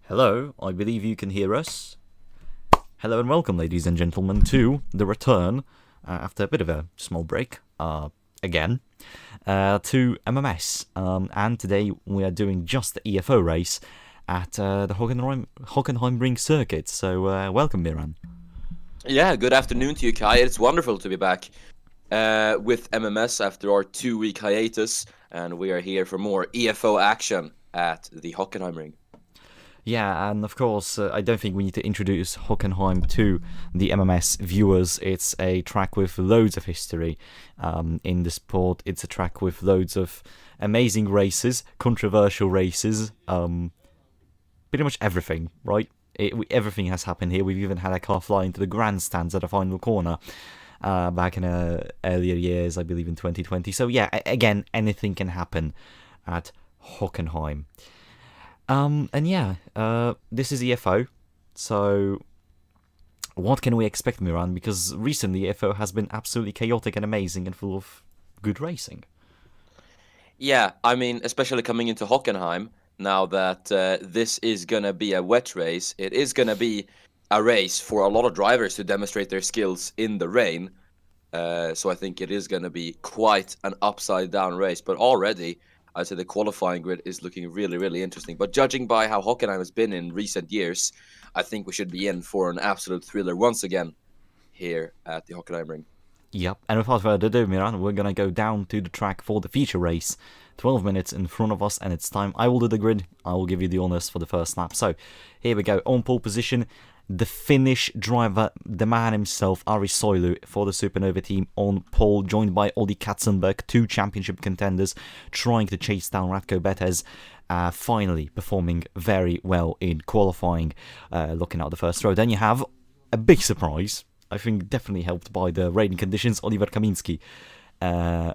Hello, I believe you can hear us. Hello and welcome, ladies and gentlemen, to the return, after a bit of a small break, again, to MMS. And today we are doing just the EFO race at the Hockenheimring circuit. So, welcome, Miran. Yeah, good afternoon to you, Kai. It's wonderful to be back with MMS after our 2-week hiatus, and we are here for more EFO action at the Hockenheimring. Yeah, and of course, I don't think we need to introduce Hockenheim to the MMS viewers. It's a track with loads of history in the sport. It's a track with loads of amazing races, controversial races, pretty much everything, right? Everything has happened here. We've even had a car fly into the grandstands at the final corner back in earlier years, I believe in 2020. So yeah, again, anything can happen at Hockenheim. And yeah, this is EFO, so what can we expect, Miran? Because recently EFO has been absolutely chaotic and amazing and full of good racing. Yeah, I mean, especially coming into Hockenheim, now that this is going to be a wet race, it is going to be a race for a lot of drivers to demonstrate their skills in the rain. So I think it is going to be quite an upside-down race, but already I'd say the qualifying grid is looking really, really interesting. But judging by how Hockenheim has been in recent years, I think we should be in for an absolute thriller once again here at the Hockenheimring. Yep, and without further ado, Miran, we're gonna go down to the track for the feature race. 12 minutes in front of us, and it's time. I will do the grid. I will give you the honours for the first lap. So, here we go. On pole position, the Finnish driver, the man himself, Ari Soilu, for the Supernova team on pole, joined by Olli Katzenberg, two championship contenders, trying to chase down Radko Betez, finally performing very well in qualifying, looking at the first row. Then you have a big surprise, I think definitely helped by the rain conditions, Oliver Kaminski,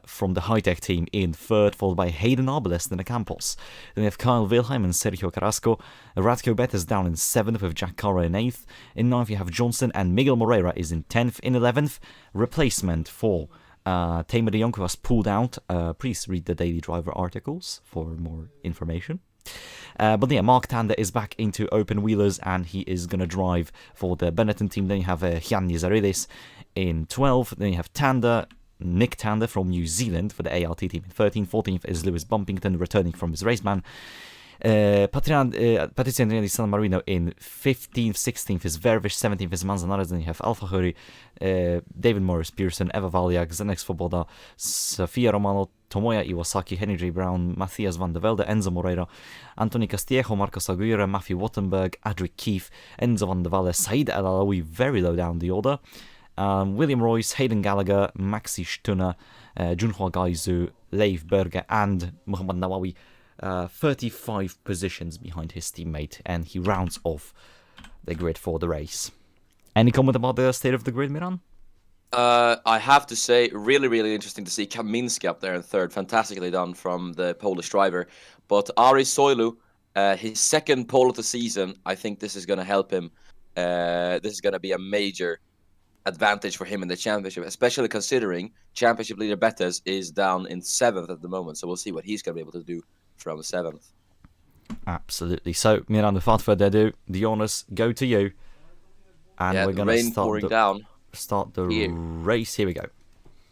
from the high-tech team in third, followed by Hayden Arbalest in the Campos. Then we have Kyle Wilhelm and Sergio Carrasco. Radko Betez down in 7th with Jack Cara in 8th. In 9th you have Johnson, and Miguel Moreira is in 10th. In 11th, replacement for Tamer de Jong, who was pulled out. Please read the Daily Driver articles for more information. But yeah, Mark Tander is back into open wheelers, and he is going to drive for the Benetton team. Then you have Jan Nizaridis in 12th. Then you have Nick Tander from New Zealand for the ART team in 13th. 14th is Lewis Bumpington, returning from his race ban. Patricia Andrea di San Marino in 15th. 16th is Vervish. 17th is Manzanares. Then you have Alfa Huri, David Morris Pearson, Eva Valiak, Zenex Svoboda, Sofia Romano, Tomoya Iwasaki, Henry J. Brown, Matthias van der Velde, Enzo Moreira, Anthony Castillejo, Marcos Aguirre, Matthew Wattenberg, Adric Keefe, Enzo van der Valle, Said El Alawi, very low down the order, William Royce, Hayden Gallagher, Maxi Stunner, Junhua Gaizu, Leif Berger, and Muhammad Nawawi, 35 positions behind his teammate, and he rounds off the grid for the race. Any comment about the state of the grid, Miran? I have to say, really, really interesting to see Kaminski up there in third. Fantastically done from the Polish driver. But Ari Soilu, his second pole of the season, I think this is going to help him. This is going to be a major advantage for him in the championship, especially considering championship leader Betez is down in 7th at the moment. So we'll see what he's going to be able to do from 7th. Absolutely. So, Miran, without further ado, the honours go to you. And yeah, we're going to start the race. Here we go.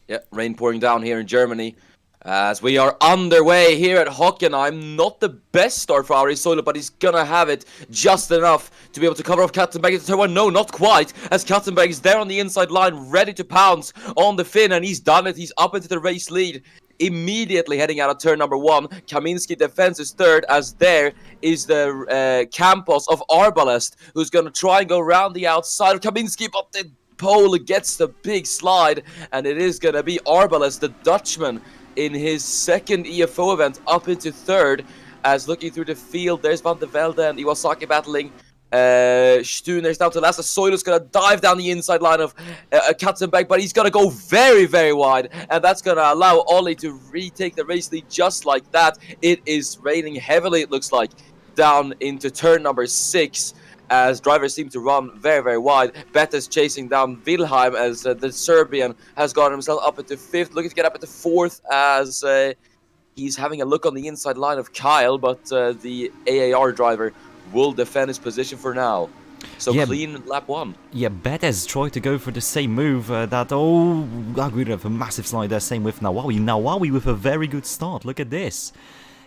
Yeah, rain pouring down here in Germany as we are underway here at Hockenheim. Not the best start for Ari Soilu, but he's gonna have it just enough to be able to cover off Katzenberg into turn 1. No, not quite, as Katzenberg is there on the inside line, ready to pounce on the Finn, and he's done it. He's up into the race lead. Immediately heading out of turn number 1. Kaminski defends his third, as there is the Campos of Arbalest, who's going to try and go around the outside of Kaminski, but the pole gets the big slide, and it is going to be Arbalest, the Dutchman, in his second EFO event, up into third. As looking through the field, there's Van der Velde and Iwasaki battling. Stuner's down to last. Soilu's gonna dive down the inside line of Katzenberg, but he's gonna go very, very wide, and that's gonna allow Ollie to retake the race lead just like that. It is raining heavily, it looks like, down into turn number 6, as drivers seem to run very, very wide. Betez chasing down Wilhelm, as the Serbian has gotten himself up into 5th, looking to get up into 4th, as he's having a look on the inside line of Kyle, but the AAR driver will defend his position for now. So Yeah. clean lap 1. Yeah, Betez tried to go for the same move that... Oh, Aguirre for a massive slide there. Same with Nawawi. Nawawi with a very good start. Look at this.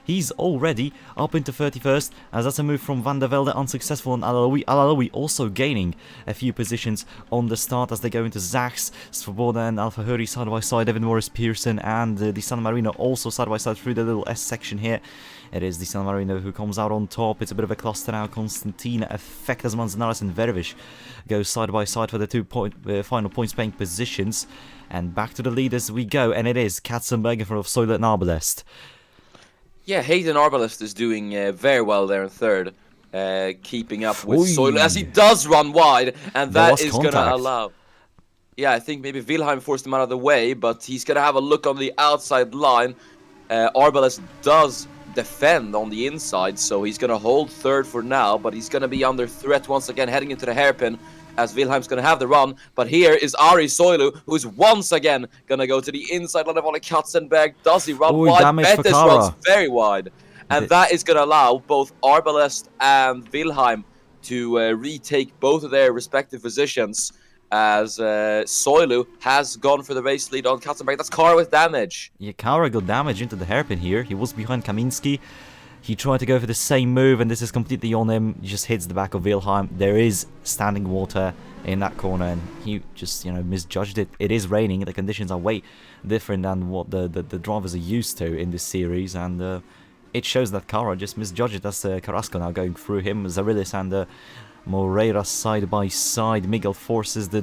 He's already up into 31st, as that's a move from Van der Velde, unsuccessful on Al-Alawi. Al-Alawi also gaining a few positions on the start as they go into Zach's, Svoboda and Alfa Huri side by side, Evan Morris Pearson and Di San Marino also side by side through the little S section here. It is Di San Marino who comes out on top. It's a bit of a cluster now. Constantina, Effectas Manzanares and Vervish go side by side for the final points paying positions. And back to the leaders we go, and it is Katzenberg in front of Soiler and Arbelest. Yeah, Hayden Arbalest is doing very well there in third, keeping up with Soiler as he does run wide, and that is going to allow... Yeah, I think maybe Wilhelm forced him out of the way, but he's going to have a look on the outside line. Arbalest does defend on the inside, so he's going to hold third for now, but he's going to be under threat once again heading into the hairpin, as Wilhelm's going to have the run. But here is Ari Soilu, who's once again going to go to the inside line of Ole Katzenberg. Does he run wide? Betis runs very wide. And that is going to allow both Arbalest and Wilhelm to retake both of their respective positions, as Soilu has gone for the race lead on Katzenberg. That's Kara with damage. Yeah, Kara got damage into the hairpin here. He was behind Kaminski. He tried to go for the same move, and this is completely on him. He just hits the back of Wilhelm. There is standing water in that corner, and he just, misjudged it. It is raining. The conditions are way different than what the drivers are used to in this series, and it shows that Kara just misjudged it. That's Carrasco now going through him. Zarilis and Moreira side by side. Miguel forces the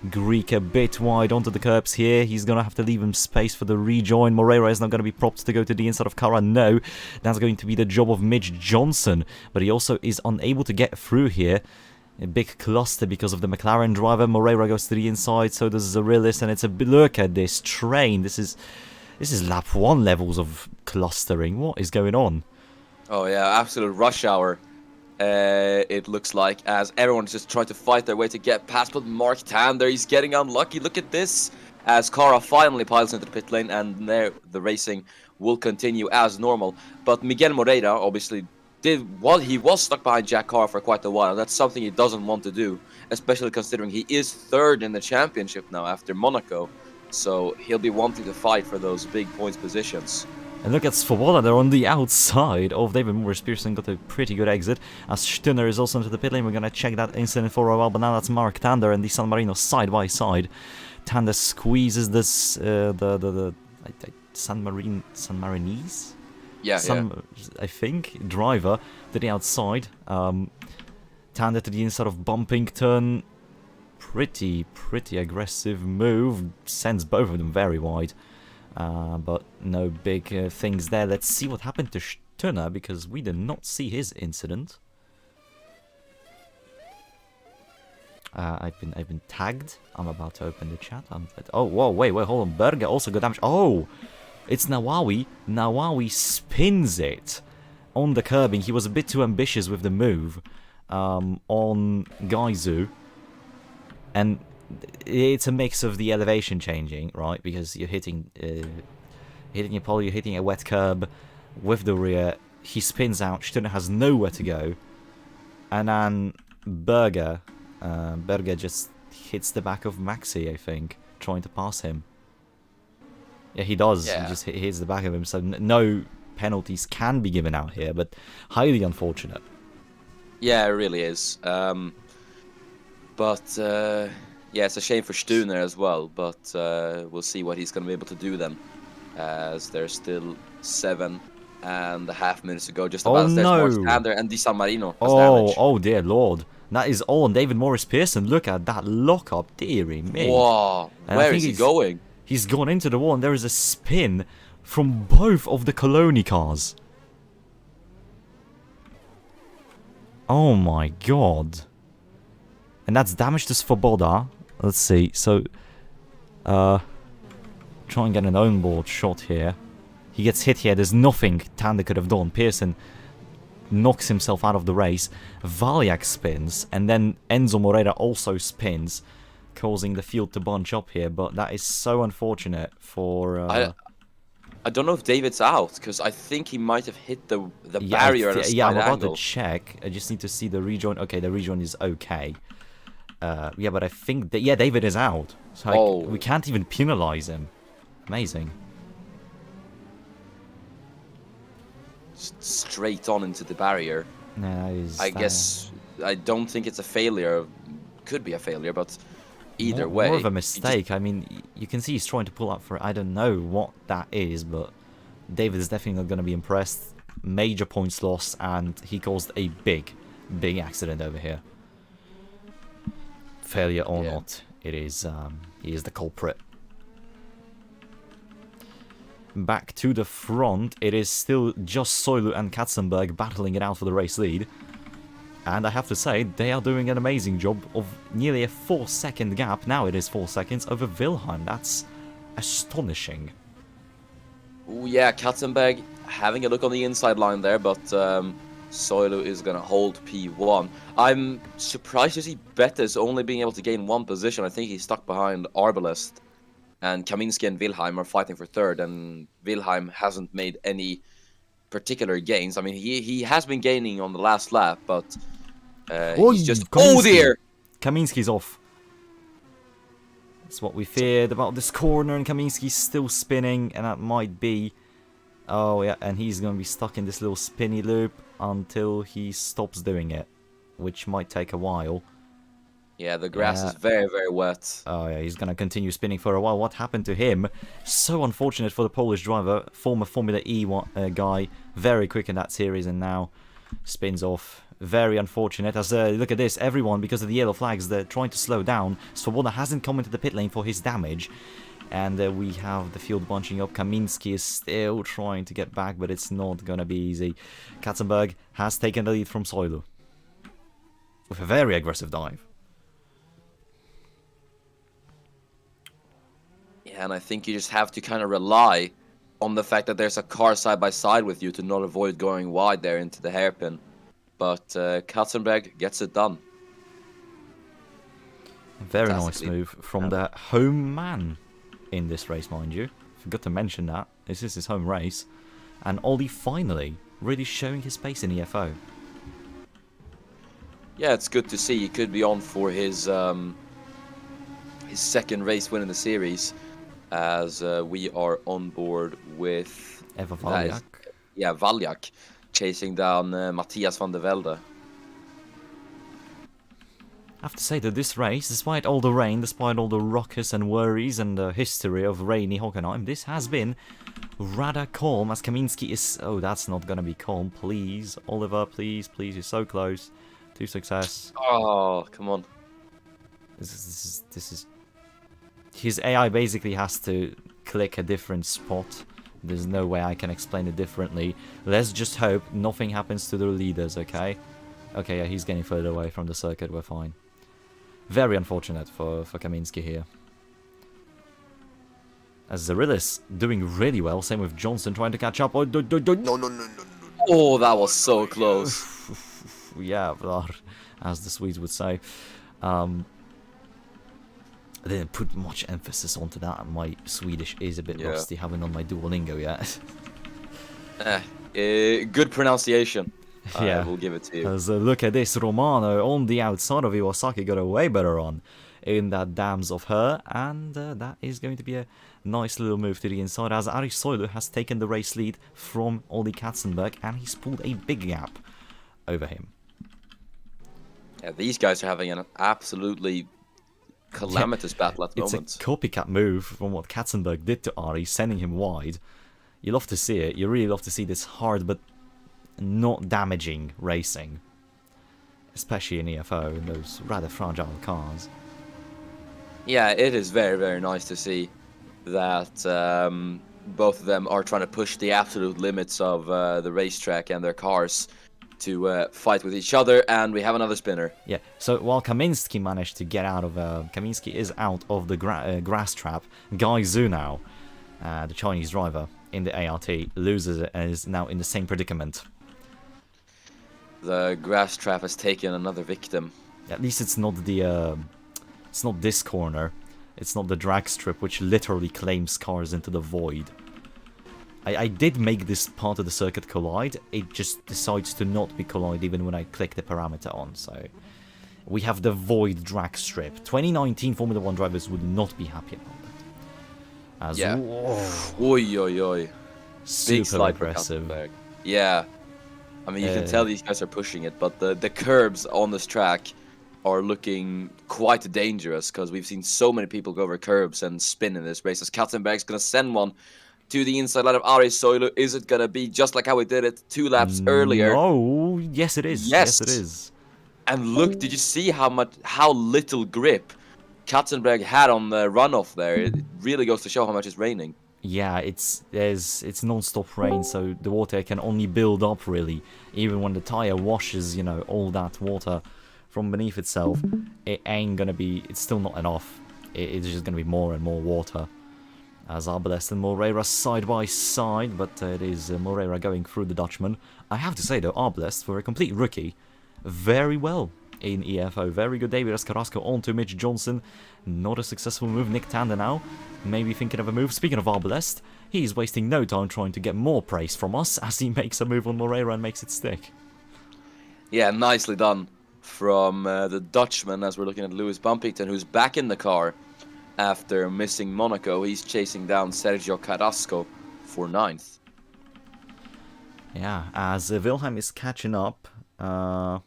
Greek a bit wide onto the curbs here. He's going to have to leave him space for the rejoin. Moreira is not going to be propped to go to the inside of Kara. No, that's going to be the job of Mitch Johnson. But he also is unable to get through here. A big cluster because of the McLaren driver. Moreira goes to the inside, so does Zarilis, and it's a look at this train. This is lap 1 levels of clustering. What is going on? Oh yeah, absolute rush hour. It looks like, as everyone's just trying to fight their way to get past, but Mark Tander, he's getting unlucky. Look at this, as Kara finally piles into the pit lane, and there the racing will continue as normal. But Miguel Moreira obviously he was stuck behind Jack Kara for quite a while. That's something he doesn't want to do, especially considering he is third in the championship now after Monaco. So he'll be wanting to fight for those big points positions. And look at Svoboda, they're on the outside of David Morris Pearson, got a pretty good exit. As Stunner is also into the pit lane, we're going to check that incident for a while, but now that's Mark Tander and the San Marino side by side. Tander squeezes this, the San Marinese? Yeah. I think, driver to the outside. Tander to the inside of Bumpington. Pretty aggressive move, sends both of them very wide. But no big things there. Let's see what happened to Stunner, because we did not see his incident. I've been tagged. I'm about to open the chat. Oh, whoa, wait, hold on. Berger also got damage. Oh, it's Nawawi. Nawawi spins it on the curbing. He was a bit too ambitious with the move on Gaizu. And it's a mix of the elevation changing, right? Because you're hitting your pole, you're hitting a wet curb with the rear. He spins out. Stunner has nowhere to go, and then Berger just hits the back of Maxi, I think, trying to pass him. Yeah, he does. Yeah. He just hits the back of him. So no penalties can be given out here, but highly unfortunate. Yeah, it really is. Yeah, it's a shame for Stunner as well, but we'll see what he's going to be able to do then, as there's still 7.5 minutes to go. Just about. There's Morris Tander and Di San Marino. Oh dear lord. That is all on David Morris Pearson. Look at that lockup, dearie me. Wow, where is he going? He's gone into the wall, and there is a spin from both of the Coloni cars. Oh my god. And that's damage to Svoboda. Let's see, so... try and get an on-board shot here. He gets hit here, there's nothing Tander could have done. Pearson knocks himself out of the race. Valyak spins, and then Enzo Moreira also spins, causing the field to bunch up here. But that is so unfortunate for... I don't know if David's out, because I think he might have hit the Yeah, barrier at a slight yeah, I'm about angle. to check. I just need to see the rejoin. Okay, the rejoin is okay. Yeah, but I think that yeah, David is out. So Oh. we can't even penalize him. Amazing. Straight on into the barrier. No, I guess I don't think it's a failure. Could be a failure, but either way, more of a he mistake. I mean, you can see he's trying to pull up for. I don't know what that is, but David is definitely not going to be impressed. Major points loss, and he caused a big accident over here. Failure or not, it is. He is the culprit. Back to the front, it is still just Soilu and Katzenberg battling it out for the race lead. And I have to say, they are doing an amazing job of nearly a 4-second gap. Now it is 4 seconds over Wilhelm. That's astonishing. Oh yeah, Katzenberg having a look on the inside line there, but Soilu is gonna hold P1. I'm surprised to see Bettis only being able to gain one position. I think he's stuck behind Arbalest. And Kaminski and Wilhelm are fighting for third, and Wilhelm hasn't made any particular gains. I mean, he has been gaining on the last lap, but he's just... Kaminski. Oh dear! Kaminski's off. That's what we feared about this corner, and Kaminski's still spinning, and that might be... Oh yeah, and he's going to be stuck in this little spinny loop until he stops doing it, which might take a while. Yeah, the grass is very, very wet. Oh yeah, he's gonna continue spinning for a while. What happened to him? So unfortunate for the Polish driver, former Formula E guy, very quick in that series, and now spins off. Very unfortunate. As look at this, everyone, because of the yellow flags, they're trying to slow down. Swoboda hasn't come into the pit lane for his damage, and we have the field bunching up. Kaminski is still trying to get back, but it's not gonna be easy. Katzenberg has taken the lead from Soilu with a very aggressive dive. And I think you just have to kind of rely on the fact that there's a car side by side with you to not avoid going wide there into the hairpin. But Katzenberg gets it done. Very nice move from the home man in this race, mind you. Forgot to mention that. This is his home race. And Ollie finally really showing his pace in EFO. Yeah, it's good to see. He could be on for his second race win in the series. As we are on board with Eva Valjak. Yeah, Valjak chasing down Matthias van der Velde. I have to say that this race, despite all the rain, despite all the ruckus and worries and the history of rainy Hockenheim, this has been rather calm as Kaminski is... Oh, that's not gonna be calm. Please, Oliver, please, please, you're so close to success. Oh, come on. This is... His AI basically has to click a different spot. There's no way I can explain it differently. Let's just hope nothing happens to the leaders, okay? Okay, yeah, he's getting further away from the circuit, we're fine. Very unfortunate for Kaminski here. As Zarilis doing really well, same with Johnson trying to catch up. Oh, no. Oh, that was so close. Yeah, as the Swedes would say. I didn't put much emphasis onto that. My Swedish is a bit rusty, haven't on my Duolingo yet. Good pronunciation. Yeah, I will give it to you. As look at this, Romano on the outside of Iwasaki got a way better run in that dams of her, and that is going to be a nice little move to the inside as Ari Soilu has taken the race lead from Olli Katzenberg, and he's pulled a big gap over him. Yeah, these guys are having an absolutely calamitous battle at the moment. It's a copycat move from what Katzenberg did to Ari, sending him wide. You love to see it. You really love to see this hard but not damaging racing. Especially in EFO, in those rather fragile cars. Yeah, it is very, very nice to see that both of them are trying to push the absolute limits of the racetrack and their cars to fight with each other, and we have another spinner. Yeah, so while Kaminski managed to get out of... Kaminski is out of the grass trap. Guy Zhu now, the Chinese driver in the ART, loses it and is now in the same predicament. The grass trap has taken another victim. At least it's not the... it's not this corner. It's not the drag strip, which literally claims cars into the void. I did make this part of the circuit collide. It just decides to not be collide even when I click the parameter on. So we have the void drag strip. 2019 Formula 1 drivers would not be happy about that. As Yeah. whoa, Oi, oi, oi. Big super slide for aggressive. Katzenberg. Yeah. I mean, you can tell these guys are pushing it, but the curbs on this track are looking quite dangerous because we've seen so many people go over curbs and spin in this race. As Katzenberg's going to send one to the inside line of Ari Soilu. Is it going to be just like how we did it 2 laps earlier? No, yes it is. Yes, it is. And look, did you see how little grip Katzenberg had on the runoff there? It really goes to show how much it's raining. Yeah, it's non-stop rain, so the water can only build up really. Even when the tire washes, you know, all that water from beneath itself, it ain't gonna be. It's still not enough. It's just gonna be more and more water. As Arbalest and Moreira side by side, but it is Moreira going through the Dutchman. I have to say though, Arbalest, for a complete rookie, very well in EFO. Very good David Carrasco onto Mitch Johnson. Not a successful move. Nick Tander now, maybe thinking of a move. Speaking of Arbalest, he's wasting no time trying to get more praise from us as he makes a move on Moreira and makes it stick. Yeah, nicely done from the Dutchman as we're looking at Lewis Bumpington, who's back in the car after missing Monaco. He's chasing down Sergio Carrasco for 9th. Yeah, as Wilhelm is catching up to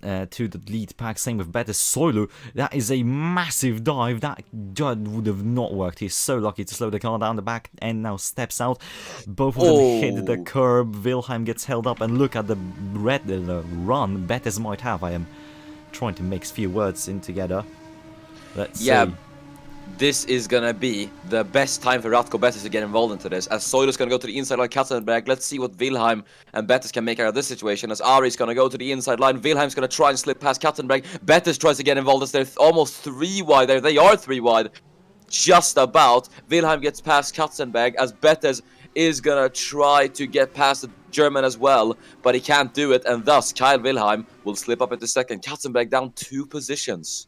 the lead pack. Same with Better Soilu. That is a massive dive. That would have not worked. He's so lucky to slow the car down. The back end now steps out. Both of them hit the curb. Wilhelm gets held up. And look at the run Betters might have. I am trying to mix few words in together. Let's see. This is gonna be the best time for Ratko Bettes to get involved into this. As Soilu's gonna go to the inside line, Katzenberg. Let's see what Wilhelm and Bettes can make out of this situation. As Ari's gonna go to the inside line, Wilhelm's gonna try and slip past Katzenberg. Bettes tries to get involved as they're almost 3 wide there. They are 3 wide. Just about. Wilhelm gets past Katzenberg as Bettes is gonna try to get past the German as well, but he can't do it, and thus Kyle Wilhelm will slip up into second. Katzenberg down 2 positions.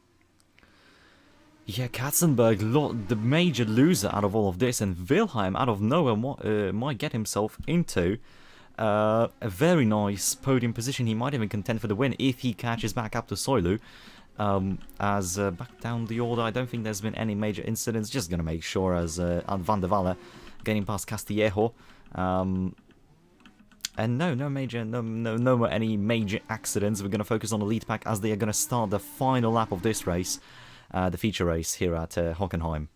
Yeah, Katzenberg, the major loser out of all of this, and Wilhelm, out of nowhere, might get himself into a very nice podium position. He might even contend for the win if he catches back up to Soilu. Back down the order, I don't think there's been any major incidents. Just gonna make sure as Van der Walle getting past Castillejo. And no more any major accidents. We're gonna focus on the lead pack as they are gonna start the final lap of this race. The feature race here at Hockenheim.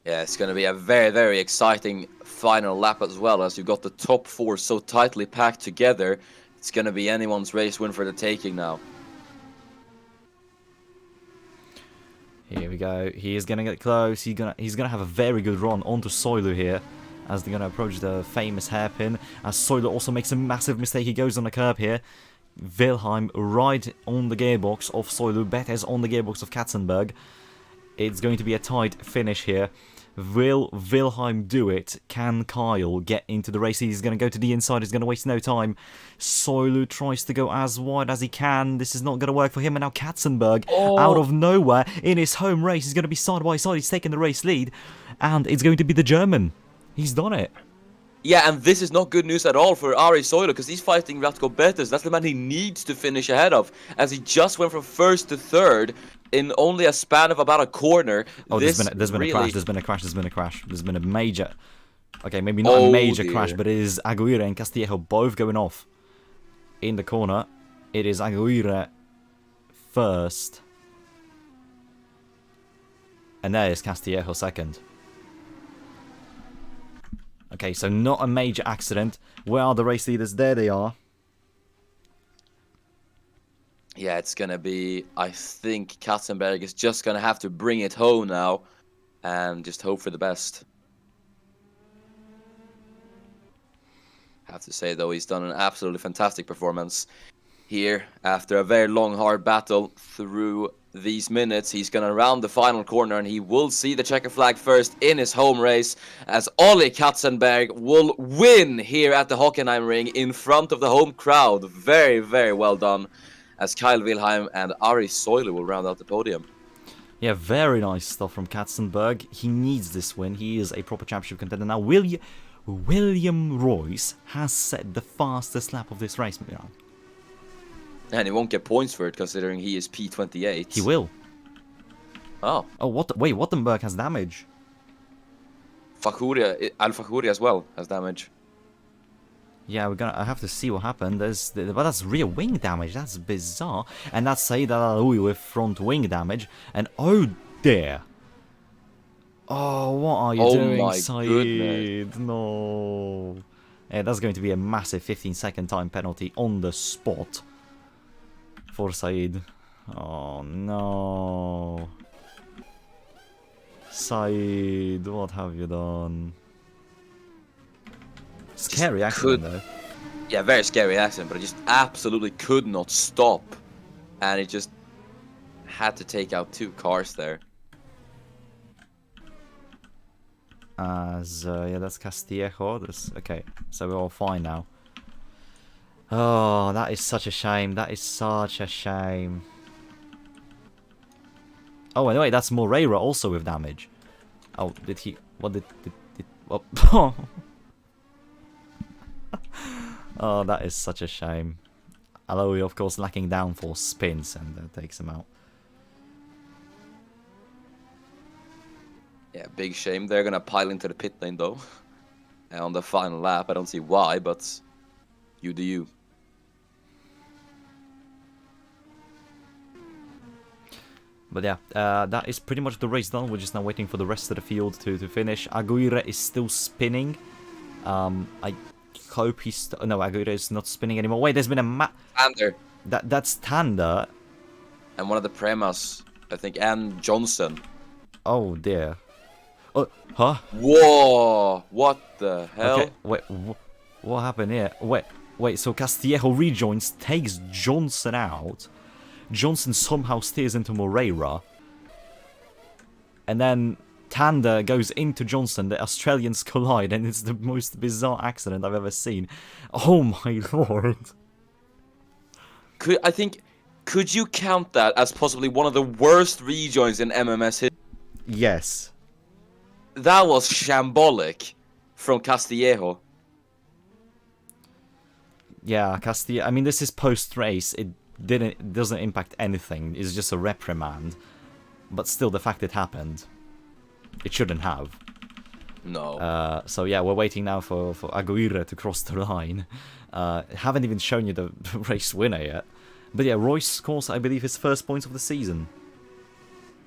Yeah, it's going to be a very, very exciting final lap as well, as you've got the top 4 so tightly packed together. It's going to be anyone's race win for the taking now. Here we go. He is going to get close. He's gonna have a very good run onto Soilu here, as they're going to approach the famous hairpin. As Soilu also makes a massive mistake. He goes on the curb here. Wilhelm right on the gearbox of Soilu. Bettes on the gearbox of Katzenberg. It's going to be a tight finish here. Will Wilhelm do it? Can Kyle get into the race? He's going to go to the inside. He's going to waste no time. Soilu tries to go as wide as he can. This is not going to work for him. And now Katzenberg, out of nowhere, in his home race, he's going to be side by side. He's taking the race lead. And it's going to be the German. He's done it. Yeah, and this is not good news at all for Ari Soilu, because he's fighting Ratko Bettes. That's the man he needs to finish ahead of, as he just went from 1st to 3rd in only a span of about a corner. Oh, there's been a crash. There's been a major... Okay, maybe not a major crash, but it is Aguirre and Castillejo both going off in the corner. It is Aguirre first. And there is Castillejo second. Okay, so not a major accident. Where are the race leaders? There they are. Yeah, it's going to be... I think Katzenberg is just going to have to bring it home now and just hope for the best. Have to say, though, he's done an absolutely fantastic performance here after a very long, hard battle through these minutes. He's going to round the final corner, and he will see the checker flag first in his home race, as Ollie Katzenberg will win here at the Hockenheim ring in front of the home crowd. Very, very well done, as Kyle Wilhelm and Ari Soilu will round out the podium. Yeah, very nice stuff from Katzenberg. He needs this win. He is a proper championship contender now. William Royce has set the fastest lap of this race, Miran. And he won't get points for it, considering he is P28. He will. Oh. Oh, wait, Wattenberg has damage. Al Fakhouri as well has damage. Yeah, I have to see what happened. But that's rear wing damage. That's bizarre. And that's Saeed Al Alaoui with front wing damage. And oh dear. Oh, what are you doing, my Saeed? goodness. No. Yeah, that's going to be a massive 15-second time penalty on the spot for Saeed. Oh no. Saeed, what have you done? Scary accident though. Yeah, very scary accident, but it just absolutely could not stop. And it just had to take out 2 cars there. Yeah, that's Castillejo. Okay, so we're all fine now. Oh, that is such a shame. That is such a shame. Oh, anyway, that's Moreira also with damage. Oh, did he... What did... Oh. Oh, that is such a shame. Alaoui, of course, lacking downforce spins and takes him out. Yeah, big shame. They're gonna pile into the pit lane though. And on the final lap, I don't see why, but you do you. But yeah, that is pretty much the race done. We're just now waiting for the rest of the field to finish. Aguirre is still spinning. I hope he's... No, Aguirre is not spinning anymore. Wait, there's been a Tander. That's Tander. And one of the Premas, I think, and Johnson. Oh dear. Oh, huh? Whoa! What the hell? Okay, wait, what happened here? Wait, so Castillejo rejoins, takes Johnson out. Johnson somehow steers into Moreira. And then Tander goes into Johnson, the Australians collide, and it's the most bizarre accident I've ever seen. Oh my lord. Could you count that as possibly one of the worst rejoins in MMS history? Yes. That was shambolic from Castillejo. Yeah, Castillejo, I mean, this is post-race. It doesn't impact anything. It's just a reprimand. But still, the fact it happened, it shouldn't have. No. So yeah, we're waiting now for Aguirre to cross the line. Haven't even shown you the race winner yet. But yeah, Royce scores, I believe, his first points of the season.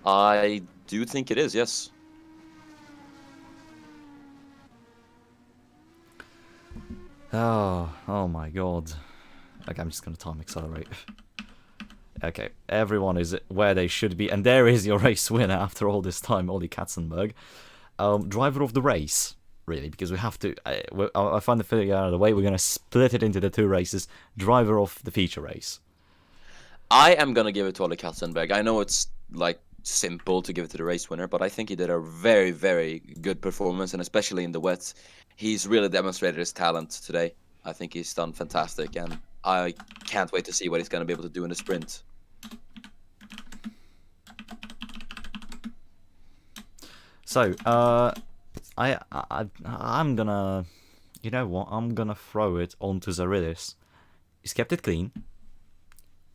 I do think it is, yes. Oh my god. Okay, I'm just gonna time accelerate. Okay, everyone is where they should be, and there is your race winner after all this time, Ollie Katzenberg. Driver of the race, really, because we have to... I find the figure out of the way. We're gonna split it into the 2 races. Driver of the feature race. I am gonna give it to Ollie Katzenberg. I know it's, like, simple to give it to the race winner, but I think he did a very, very good performance, and especially in the wet, he's really demonstrated his talent today. I think he's done fantastic, and I can't wait to see what he's gonna be able to do in the sprint. So, I'm gonna... You know what? I'm gonna throw it onto Zaridis. He's kept it clean.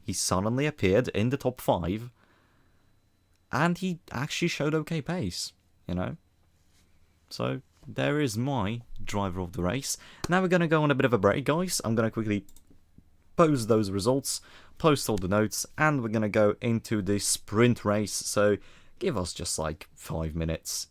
He suddenly appeared in the top 5. And he actually showed okay pace, you know? So, there is my driver of the race. Now we're going to go on a bit of a break, guys. I'm going to quickly post those results, post all the notes, and we're going to go into the sprint race. So, give us just like 5 minutes.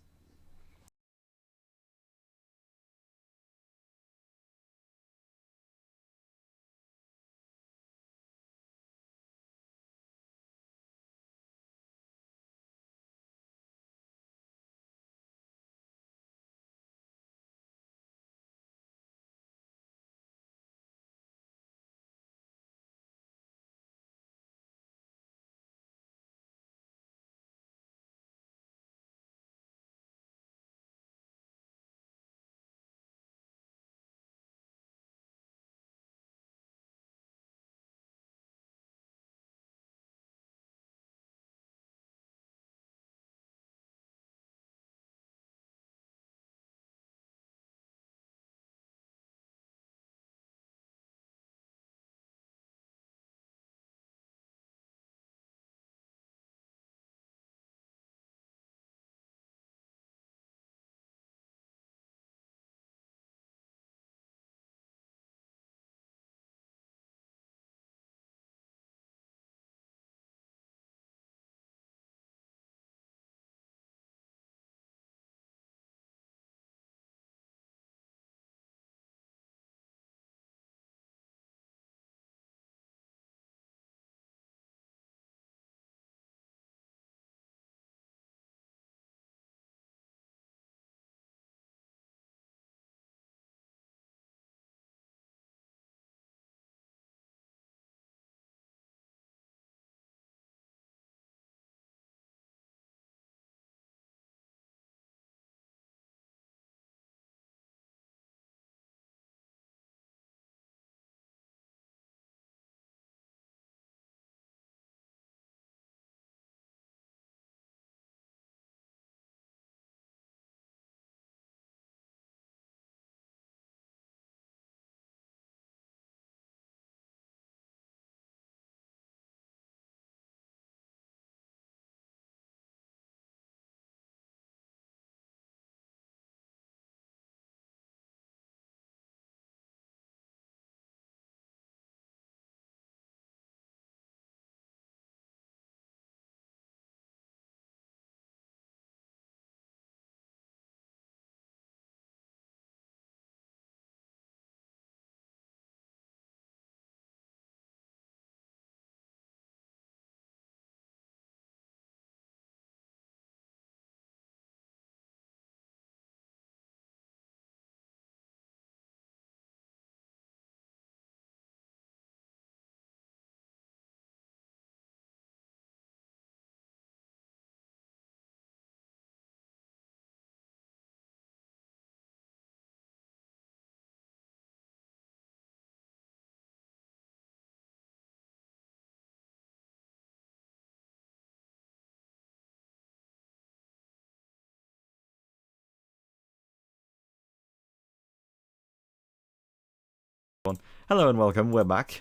Hello and welcome, we're back.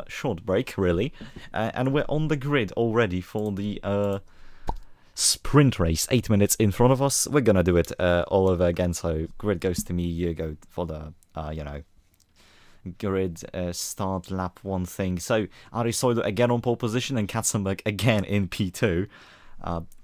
Short break, really. And we're on the grid already for the sprint race. 8 minutes in front of us. We're gonna do it all over again, so grid goes to me, you go for the, grid start lap 1 thing. So, Arisoido again on pole position and Katzenberg again in P2.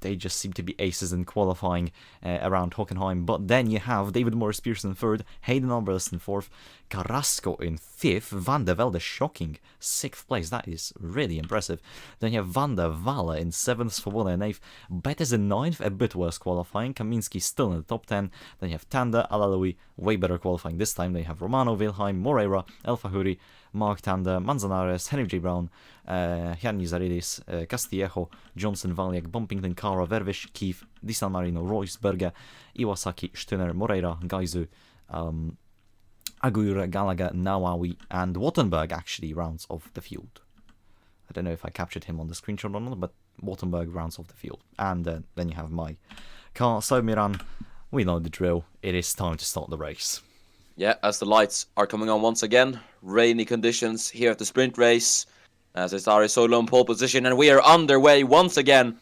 They just seem to be aces in qualifying around Hockenheim. But then you have David Morris Pierce in 3rd, Hayden Arbalest in 4th, Carrasco in 5th, Van der Velde shocking 6th place. That is really impressive. Then you have Van der Walle in 7th, Svoboda in 8th, Bettes in 9th, a bit worse qualifying, Kaminski still in the top 10. Then you have Tanda, Alaloui, way better qualifying this time. They have Romano, Wilhelm, Moreira, El Fahuri, Mark Tanda, Manzanares, Henry J. Brown, Yanni Zaridis, Castillejo, Johnson, Valiak, Bumpington, Kara, Vervish, Keith, Di San Marino, Royce, Berger, Iwasaki, Stöner, Moreira, Gaizu, Aguirre, Gallagher, Nawawi, and Wattenberg actually rounds off the field. I don't know if I captured him on the screenshot or not, but Wattenberg rounds off the field. And then you have my car. So Miran, we know the drill. It is time to start the race. Yeah, as the lights are coming on once again, rainy conditions here at the sprint race, as it's Arisoido in pole position, and we are underway once again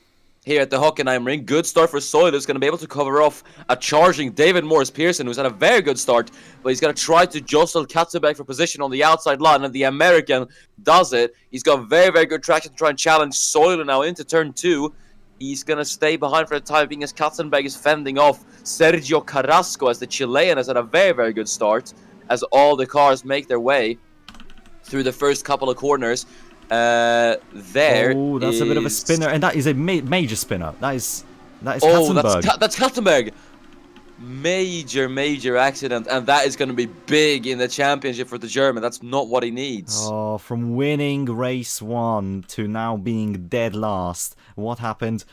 here at the Hockenheim ring. Good start for Soil, who's going to be able to cover off a charging David Morris Pearson, who's had a very good start, but he's going to try to jostle Katzenberg for position on the outside line, and the American does it. He's got very, very good traction to try and challenge Soil now into turn 2. He's going to stay behind for the time being as Katzenberg is fending off Sergio Carrasco, as the Chilean has had a very, very good start as all the cars make their way through the first couple of corners. Oh, that's a bit of a spinner, and that is a major spinner. That is Katzenberg. That's Katzenberg. Major accident, and that is going to be big in the championship for the German. That's not what he needs. Oh, from winning race 1 to now being dead last. What happened?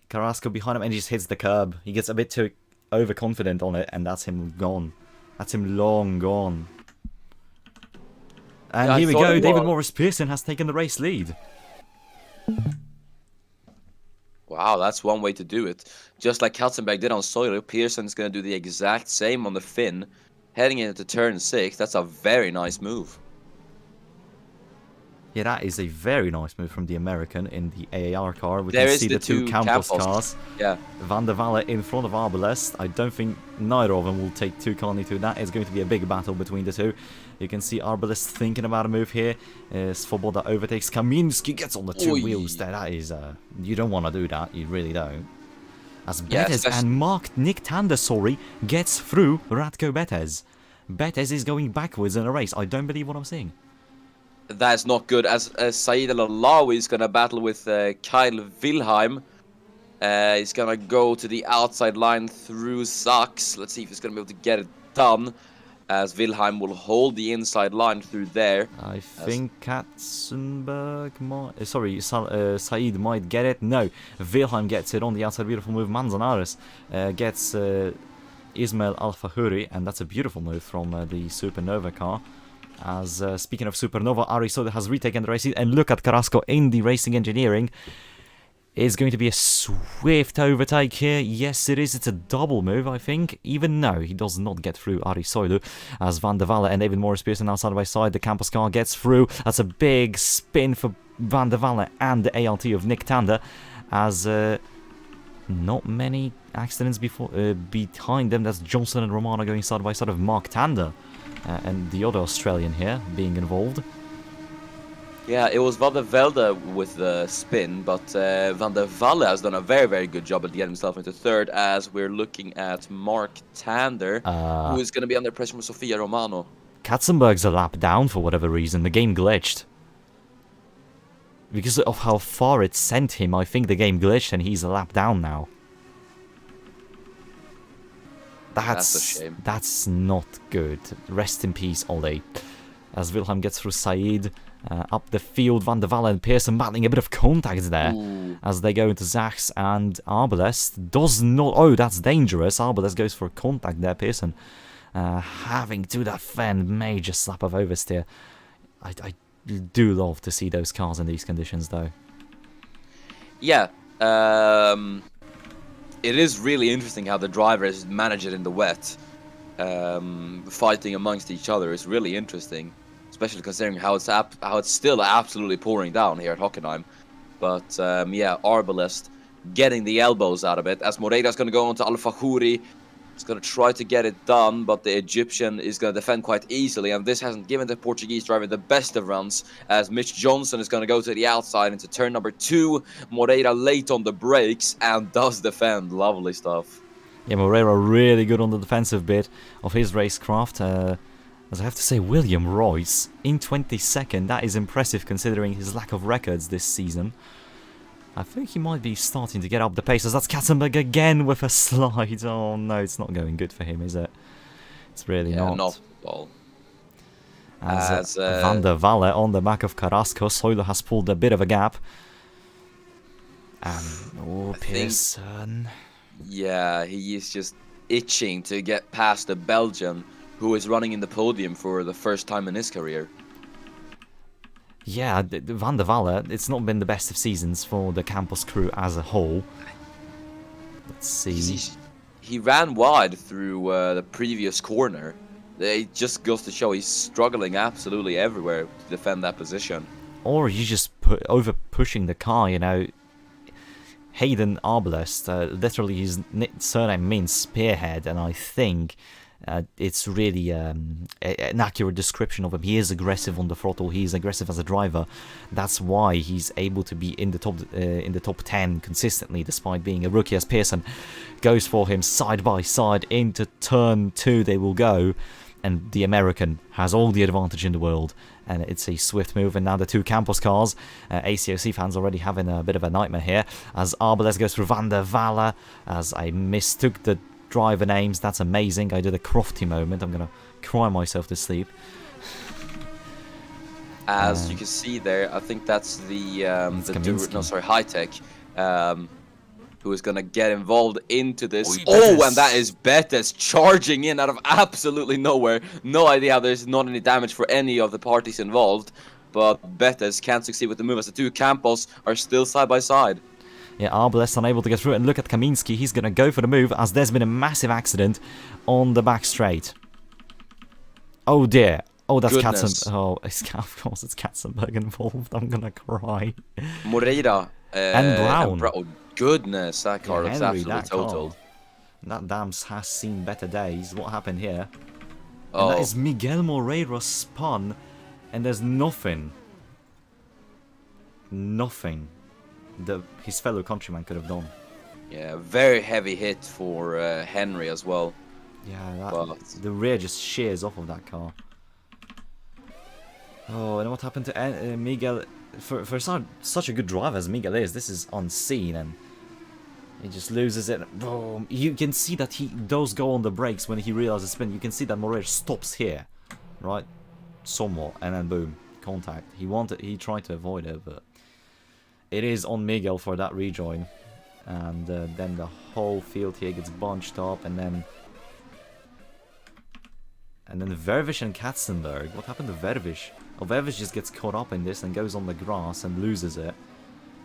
Carrasco behind him and he just hits the curb. He gets a bit too overconfident on it, and that's him gone. That's him long gone. And yeah, here we go. David Morris Pearson has taken the race lead. Wow, that's one way to do it. Just like Katzenberg did on Soil, Pearson's going to do the exact same on the Finn. Heading into turn 6, that's a very nice move. Yeah, that is a very nice move from the American in the AAR car. We There can is see the two Campos cars. Yeah. Van der Walle in front of Arbalest. I don't think neither of them will take too kindly to that. It's going to be a big battle between the two. You can see Arbalest thinking about a move here. Svoboda overtakes Kaminski, gets on the two wheels there. That is, you don't want to do that. You really don't. As Betes and Nick Tanda, gets through Radko Betes. Betes is going backwards in a race. I don't believe what I'm seeing. That's not good, as Saeed El-Alawi is going to battle with Kyle Wilhelm. He's going to go to the outside line through Sachs. Let's see if he's going to be able to get it done, as Wilhelm will hold the inside line through there. I think Katzenberg might... Saeed might get it. No, Wilhelm gets it on the outside. Beautiful move. Manzanares gets Ismail Al-Fahuri, and that's a beautiful move from the Supernova car. As speaking of Supernova, Arisoido has retaken the race, and look at Carrasco in the racing engineering. Is going to be a swift overtake here. Yes, it is. It's a double move, I think. Even no, he does not get through Arisoido, as Van der Walle and David Morris Pearson now side by side. The Campos car gets through. That's a big spin for Van der Walle and the ALT of Nick Tanda, as not many accidents behind them. That's Johnson and Romano going side by side of Mark Tanda. And the other Australian here being involved. Yeah, it was Van der Velde with the spin, but Van der Walle has done a very, very good job at getting himself into 3rd, as we're looking at Mark Tander, who is going to be under pressure from Sofia Romano. Katzenberg's a lap down for whatever reason. The game glitched. Because of how far it sent him, I think the game glitched and he's a lap down now. That's a shame. That's not good. Rest in peace, Ole. As Wilhelm gets through Saeed, up the field, Van der Walle and Pearson battling a bit of contact there. Ooh. As they go into Zachs, and Arbalest does not... Oh, that's dangerous. Arbalest goes for contact there, Pearson. Having to defend, major slap of oversteer. I do love to see those cars in these conditions, though. Yeah, it is really interesting how the drivers manage it in the wet. Fighting amongst each other is really interesting. especially considering how it's still absolutely pouring down here at Hockenheim. But yeah, Arbalest getting the elbows out of it as Moreira's going to go on to Alfa Khoury. He's going to try to get it done, but the Egyptian is going to defend quite easily, and this hasn't given the Portuguese driver the best of runs, as Mitch Johnson is going to go to the outside into turn number 2. Moreira late on the brakes and does defend. Lovely stuff. Yeah, Moreira really good on the defensive bit of his racecraft. As I have to say, William Royce in 22nd, that is impressive considering his lack of records this season. I think he might be starting to get up the pace, as that's Katzenberg again with a slide. Oh no, it's not going good for him, is it? It's really not. Not at all. As Van der Walle on the back of Carrasco, Soiler has pulled a bit of a gap. And, oh, Pearson. Yeah, he is just itching to get past the Belgian, who is running in the podium for the first time in his career. Yeah, Van der Walle, it's not been the best of seasons for the Campos crew as a whole. Let's see. He ran wide through the previous corner. It just goes to show he's struggling absolutely everywhere to defend that position. Or you just over pushing the car, you know. Hayden Arbalest, literally his surname means spearhead, and I think it's really an accurate description of him. He is aggressive on the throttle. He is aggressive as a driver. That's why he's able to be in the top 10 consistently, despite being a rookie. As Pearson goes for him side by side into turn 2, they will go, and the American has all the advantage in the world. And it's a swift move, and now the two Campos cars. ACOC fans already having a bit of a nightmare here, as Arbalest goes through Van der Walle, as I mistook the driver names. That's amazing. I did a Crofty moment. I'm gonna cry myself to sleep. As you can see there, I think that's the High Tech, who is gonna get involved into this. Oh, and that is Betes charging in out of absolutely nowhere. No idea how there's not any damage for any of the parties involved, but Betes can't succeed with the move as the two Campos are still side by side. Yeah, Arbalest unable to get through, and look at Kaminski. He's gonna go for the move as there's been a massive accident on the back straight. Oh dear. Oh, that's Katzenberg. Oh, of course it's Katzenberg involved. I'm gonna cry. Moreira and Brown. Oh, goodness, that car looks absolutely totaled. That Dams has seen better days. What happened here? Oh. And that is Miguel Moreira spun, and there's nothing his fellow countryman could have done. Yeah, very heavy hit for Henry as well. Yeah, the rear just shears off of that car. Oh, and what happened to Miguel? For such a good driver as Miguel is, this is unseen, and he just loses it. Boom! You can see that he does go on the brakes when he realizes spin. You can see that Moreira stops here, right, somewhat, and then boom, contact. He tried to avoid it, but it is on Miguel for that rejoin, and then the whole field here gets bunched up, and then Vervish and Katzenberg. What happened to Vervish? Oh, Vervish just gets caught up in this and goes on the grass and loses it.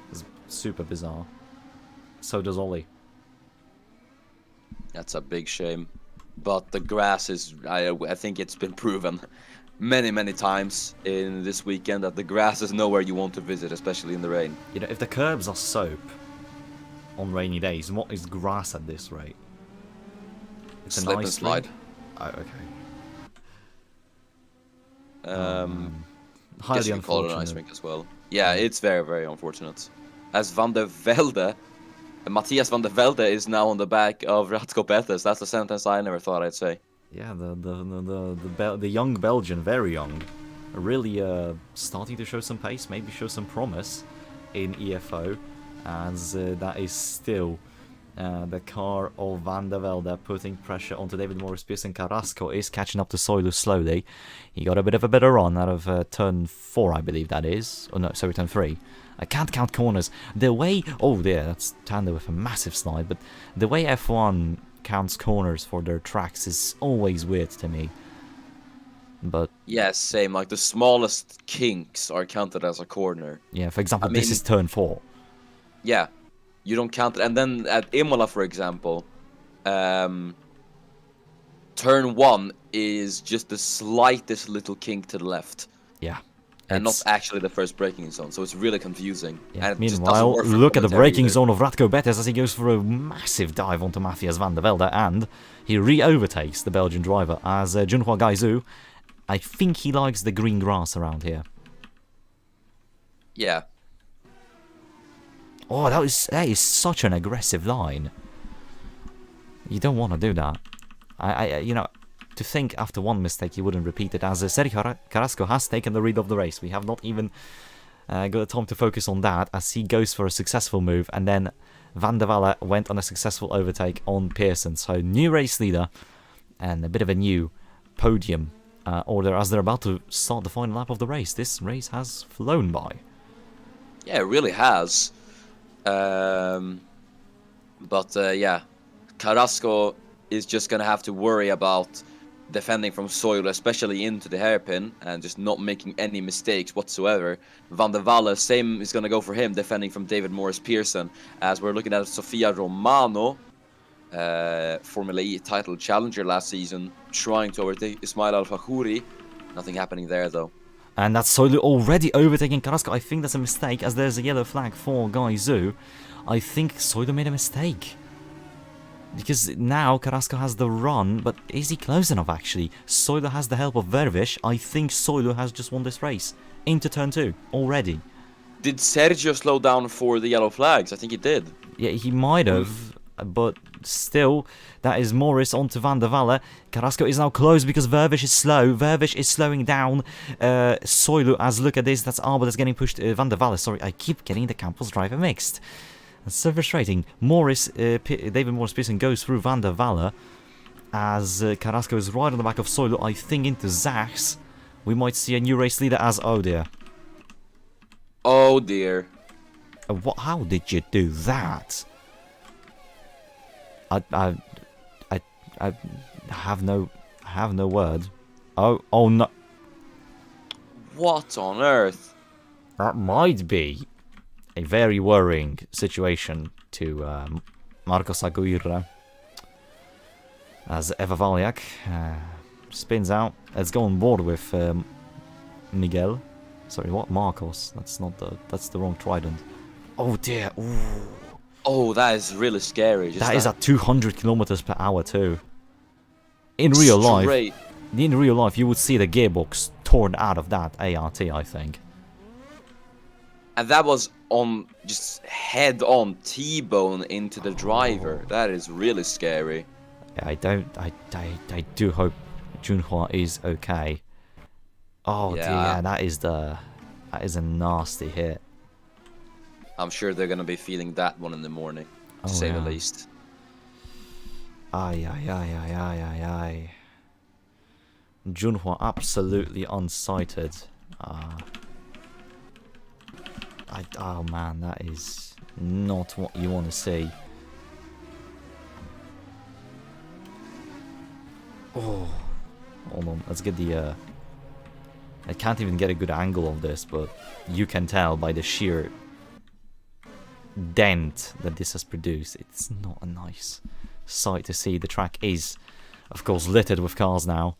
It's super bizarre. So does Ollie. That's a big shame. But the grass is, I think it's been proven many times in this weekend that the grass is nowhere you want to visit, especially in the rain. You know, if the curbs are soap on rainy days, what is grass at this rate? It's Slip and slide. Oh, okay. Highly unfortunate. An ice rink as well. Yeah, it's very unfortunate. As Van der Velde, Matthias Van der Velde is now on the back of Radko Betes. That's a sentence I never thought I'd say. Yeah, the young Belgian, very young, really starting to show some pace, maybe show some promise in EFO, as that is still the car of Van der Velde putting pressure onto David Morris. Pearson Carrasco is catching up to Soilu slowly. He got a bit of a better run out of turn 4, I believe that is. Oh no, sorry, turn 3. I can't count corners. The way... Oh, there, that's Tanda with a massive slide. But the way F1 counts corners for their tracks is always weird to me. But... Yeah, same. Like, the smallest kinks are counted as a corner. Yeah, for example, this is turn 4. Yeah. You don't count it. And then at Imola, for example, turn 1 is just the slightest little kink to the left. Yeah. And not It's- actually the first braking zone, so it's really confusing. Yeah. And it just doesn't Meanwhile, work for look at the commentary braking either. zone of Radko Betes as he goes for a massive dive onto Matthias van der Velde, and he re-overtakes the Belgian driver as Junhua Gaizu. I think he likes the green grass around here. Yeah. Oh, that is such an aggressive line. You don't want to do that. You know, to think after one mistake you wouldn't repeat it, as Sergio Carrasco has taken the lead of the race. We have not even got the time to focus on that, as he goes for a successful move, and then Van der Walle went on a successful overtake on Pearson. So new race leader, and a bit of a new podium order as they're about to start the final lap of the race. This race has flown by. Yeah, it really has. Yeah, Carrasco is just gonna have to worry about defending from soil, especially into the hairpin, and just not making any mistakes whatsoever. Van der Walle, same is gonna go for him, defending from David Morris Pearson, as we're looking at Sofia Romano, Formula E title challenger last season, trying to overtake Ismail Al-Fakhouri. Nothing happening there, though. And that's Soilu already overtaking Carrasco. I think that's a mistake, as there's a yellow flag for Gaizu. I think Soilu made a mistake. Because now Carrasco has the run, but is he close enough actually? Soilu has the help of Vervish. I think Soilu has just won this race. Into turn 2, already. Did Sergio slow down for the yellow flags? I think he did. Yeah, he might have, but still, that is Morris onto Van der Walle. Carrasco is now close because Vervish is slow. Vervish is slowing down Soilu, as look at this, that's Arba that's getting pushed. Van der Walle, sorry, I keep getting the Campos driver mixed. That's so frustrating. Morris, David Morris Pearson goes through Van der Walle, as Carrasco is right on the back of Soilu, I think into Zachs. We might see a new race leader as, oh dear. Oh dear. What? How did you do that? I have no word. Oh no. What on earth? That might be a very worrying situation to Marcos Aguirre, as Eva Valiak spins out. Let's go on board with Miguel. Sorry, what? Marcos. That's the wrong trident. Oh dear. Ooh. Oh, that is really scary. Just That is at 200 kilometers per hour too. In real life, you would see the gearbox torn out of that ART, I think. And that was on just head-on T-bone into the driver. That is really scary. Yeah, I do hope Junhua is okay. Oh Yeah. dear, that is a nasty hit. I'm sure they're gonna be feeling that one in the morning, to say the least. Ay. Junhua absolutely unsighted. Oh man, that is not what you want to see. Oh, hold on, let's get the I can't even get a good angle of this, but you can tell by the sheer dent that this has produced. It's not a nice sight to see. The track is, of course, littered with cars now.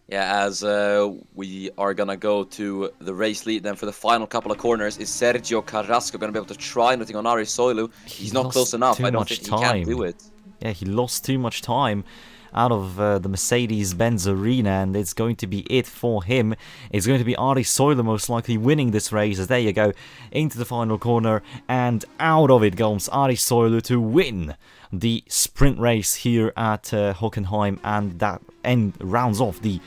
Yeah, as we are gonna go to the race lead then for the final couple of corners. Is Sergio Carrasco gonna be able to try anything on Ari Soilu? He's not close enough. I don't think he can do it. Yeah, he lost too much time out of the Mercedes-Benz arena, and it's going to be it for him. It's going to be Ari Soilu most likely winning this race, as there you go, into the final corner, and out of it goes Ari Soilu to win the sprint race here at Hockenheim, and that rounds off the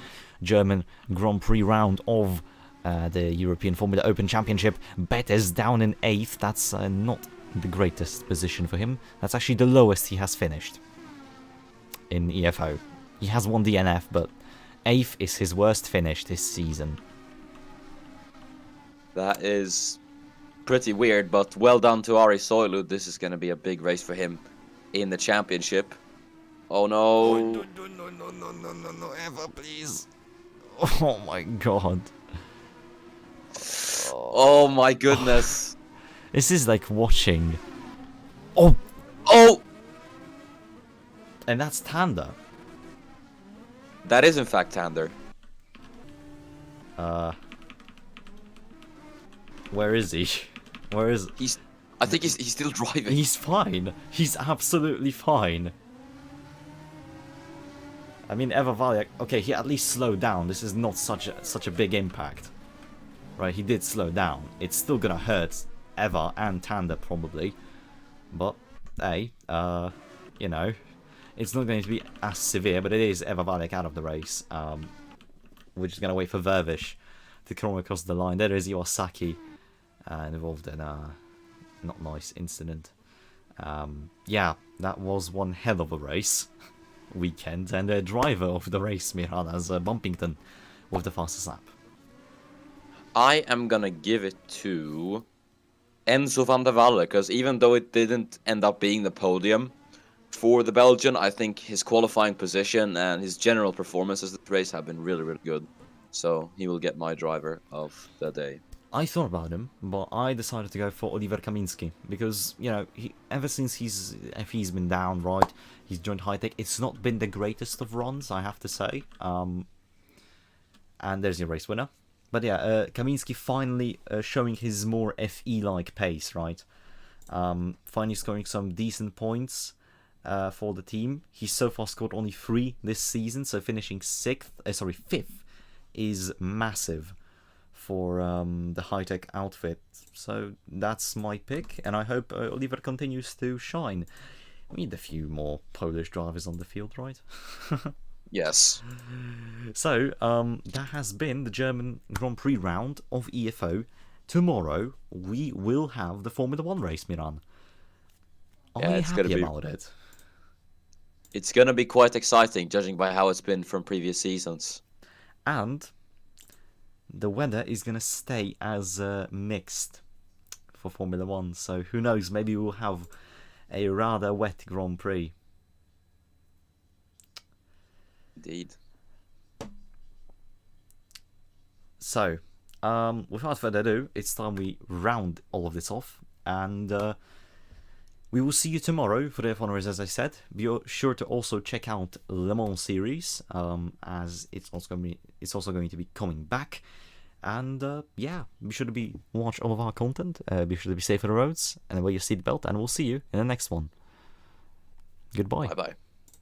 German Grand Prix round of the European Formula Open Championship. Betes down in 8th. That's not the greatest position for him. That's actually the lowest he has finished in EFO. He has won DNF, but 8th is his worst finish this season. That is pretty weird, but well done to Ari Soilu. This is going to be a big race for him in the championship. Oh no. No, Eva, please. Oh my god. Oh my goodness. This is like watching. Oh! And that's Tanda. that is in fact Tander. Where is he? Where is... I think he's still driving. He's fine. He's absolutely fine. I mean, Eva Valiak, okay, he at least slowed down. This is not such a big impact. Right, he did slow down. It's still gonna hurt Eva and Tanda probably. But, hey, you know, it's not going to be as severe, but it is Eva Valiak out of the race. We're just gonna wait for Vervish to come across the line. There is Iwasaki involved in a not nice incident. Yeah, that was one hell of a race weekend, and the driver of the race, Miran, as Bumpington with the fastest lap. I am gonna give it to Enzo van der Walle, because even though it didn't end up being the podium for the Belgian, I think his qualifying position and his general performances this race have been really, really good. So he will get my driver of the day. I thought about him, but I decided to go for Oliver Kaminski because, you know, ever since he's been down, right, he's joined High Tech. It's not been the greatest of runs, I have to say. And there's your race winner. But yeah, Kaminski finally showing his more FE-like pace, right? Finally scoring some decent points for the team. He's so far scored only 3 this season, so finishing 5th is massive for the high-tech outfit. So that's my pick, and I hope Oliver continues to shine. We need a few more Polish drivers on the field, right? Yes. So, that has been the German Grand Prix round of EFO. Tomorrow, we will have the Formula 1 race, Miran. Are you happy about it? It's gonna be quite exciting, judging by how it's been from previous seasons. And the weather is going to stay as mixed for Formula 1. So who knows, maybe we'll have a rather wet Grand Prix. Indeed. So, without further ado, it's time we round all of this off. And we will see you tomorrow for the F1 race, as I said. Be sure to also check out Le Mans series, as it's also going to be coming back. And yeah, be sure to watch all of our content. Be sure to be safe on the roads and wear your seatbelt. And we'll see you in the next one. Goodbye. Bye bye.